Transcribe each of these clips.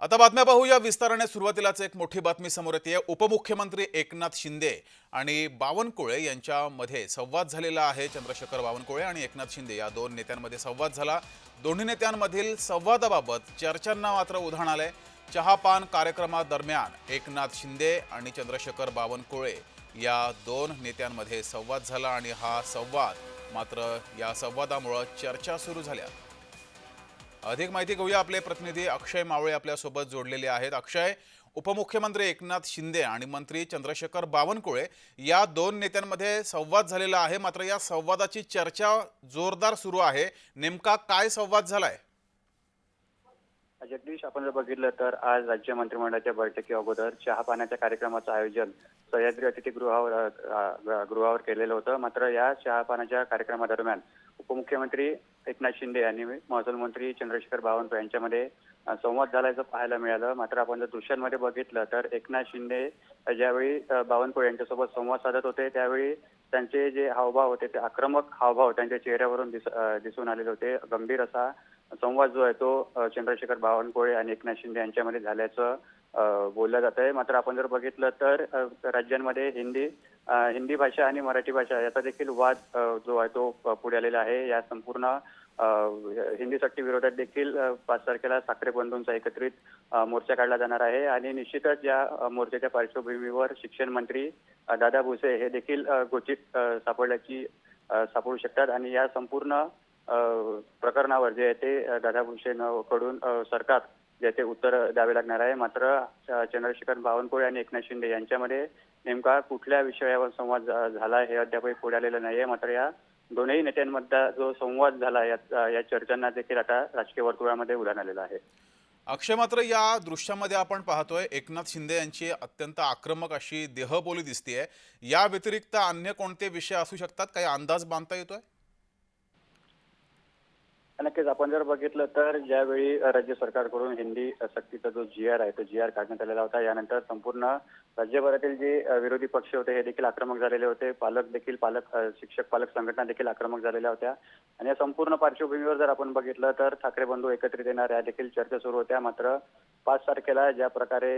आता बातम्या पाहूया विस्ताराने। सुरुवातीलाच एक मोठी बातमी समोर येते। उपमुख्यमंत्री एकनाथ शिंदे आणि बावनकुळे यांच्यामध्ये संवाद झालेला आहे। चंद्रशेखर बावनकुळे आणि एकनाथ शिंदे या दोन नेत्यांमध्ये संवाद झाला। दोन्ही नेत्यांमधील संवादाबाबत चर्चांना मात्र उधाण आले। चहापान कार्यक्रमादरम्यान एकनाथ शिंदे आणि चंद्रशेखर बावनकुळे या दोन नेत्यांमध्ये संवाद झाला आणि हा संवाद मात्र या संवादामुळे चर्चा सुरू झाल्या। अधिक माहिती घेऊया। आपले प्रतिनिधी अक्षय मावळे आपल्या सोबत जोडलेले आहेत। अक्षय, उपमुख्यमंत्री एकनाथ शिंदे आणि मंत्री चंद्रशेखर बावनकुळे या दोन नेत्यांमध्ये संवाद झालेला आहे, मात्र या संवादाची चर्चा जोरदार सुरू आहे। नेमका काय संवाद झालाय? जगदीश, आपण जर बघितलं तर आज राज्य मंत्रिमंडळाच्या बैठकी अगोदर चहापानाच्या कार्यक्रमाचं आयोजन सह्याद्री अतिथीगृहावर केलेलं होतं। मात्र या चहापानाच्या कार्यक्रमादरम्यान उपमुख्यमंत्री एकनाथ शिंदे आणि महसूल मंत्री चंद्रशेखर बावनकुळे यांच्यामध्ये संवाद झाल्याचं पाहायला मिळालं। मात्र आपण जर दृश्यांमध्ये बघितलं तर एकनाथ शिंदे ज्यावेळी बावनकुळे यांच्यासोबत संवाद साधत होते त्यावेळी त्यांचे जे हावभाव होते ते आक्रमक हावभाव त्यांच्या चेहऱ्यावरून दिसून आलेले होते। गंभीर असा संवाद जो आहे तो चंद्रशेखर बावनकुळे आणि एकनाथ शिंदे यांच्यामध्ये झाल्याचं बोललं जात आहे। मात्र आपण जर बघितलं तर राज्यांमध्ये हिंदी भाषा आणि मराठी भाषा याचा देखील वाद जो आहे तो पुढे आलेला आहे। या संपूर्ण हिंदी सक्ती विरोधात देखील 5 तारखेला ठाकरे बंधूंचा एकत्रित मोर्चा काढला जाणार आहे आणि निश्चितच या मोर्चाच्या पार्श्वभूमीवर शिक्षण मंत्री दादा भुसे हे देखील घोषित सापडू शकतात आणि या संपूर्ण प्रकरणावर जे आहे ते दादा भुसेंकडून सरकार जे ते उत्तर द्यावे लागणार आहे। मात्र चंद्रशेखर बावनकुळे आणि एकनाथ शिंदे यांच्यामध्ये नेमका कुठल्या विषयावर संवाद झाला हे अद्यापही पुढे आलेलं नाहीये। मात्र या दोनही नेत्यांमधला जो संवाद झाला या चर्चांना देखील आता राजकीय वर्तुळामध्ये उधाण आलेलं आहे। अक्षय, मात्र या दृश्यामध्ये आपण पाहतोय एकनाथ शिंदे यांची अत्यंत आक्रमक अशी देहबोली दिसतेय। या व्यतिरिक्त अन्य कोणते विषय असू शकतात? काही अंदाज बांधता येतोय? नक्कीच, आपण जर बघितलं तर ज्यावेळी राज्य सरकारकडून हिंदी सक्तीचा जो GR आहे तो GR काढण्यात आलेला होता, यानंतर संपूर्ण राज्यभरातील जे विरोधी पक्ष होते हे देखील आक्रमक झालेले होते। शिक्षक पालक संघटना देखील आक्रमक झालेल्या होत्या आणि या संपूर्ण पार्श्वभूमीवर जर आपण बघितलं तर ठाकरे बंधू एकत्रित येणार या देखील चर्चा सुरू होत्या। मात्र 5 तारखेला ज्या प्रकारे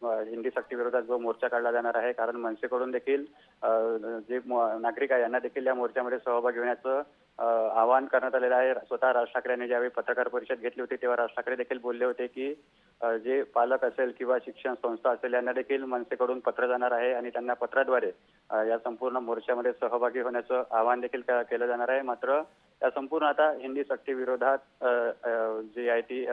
हिंदी सक्ती विरोधात जो मोर्चा काढला जाणार आहे, कारण मनसेकडून देखील जे नागरिक आहे यांना देखील या मोर्चामध्ये सहभागी होण्याचं आवाहन करण्यात आलेलं आहे। स्वतः राज ठाकरे यांनी ज्यावेळी पत्रकार परिषद घेतली होती तेव्हा राज ठाकरे देखील बोलले होते की जे पालक असेल किंवा शिक्षण संस्था असेल यांना देखील मनसेकडून पत्र जाणार आहे आणि त्यांना पत्राद्वारे या संपूर्ण मोर्चामध्ये सहभागी होण्याचं आवाहन देखील केलं जाणार आहे। मात्र या संपूर्ण आता हिंदी सक्ती विरोधात जी आहे ती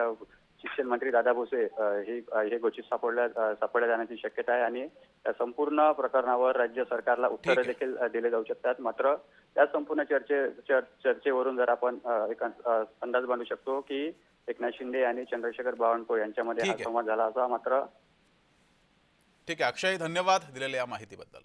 शिक्षण मंत्री दादा भुसे हे घोषित सापडल्या जाण्याची शक्यता आहे आणि या संपूर्ण प्रकरणावर राज्य सरकारला उत्तरं देखील दिले जाऊ शकतात। मात्र या संपूर्ण चर्चेवरून जर आपण एक अंदाज बांधू शकतो की एकनाथ शिंदे आणि चंद्रशेखर बावनकुळे यांच्यामध्ये हा संवाद झाला असा। मात्र ठीक आहे अक्षय, धन्यवाद दिलेल्या या माहितीबद्दल।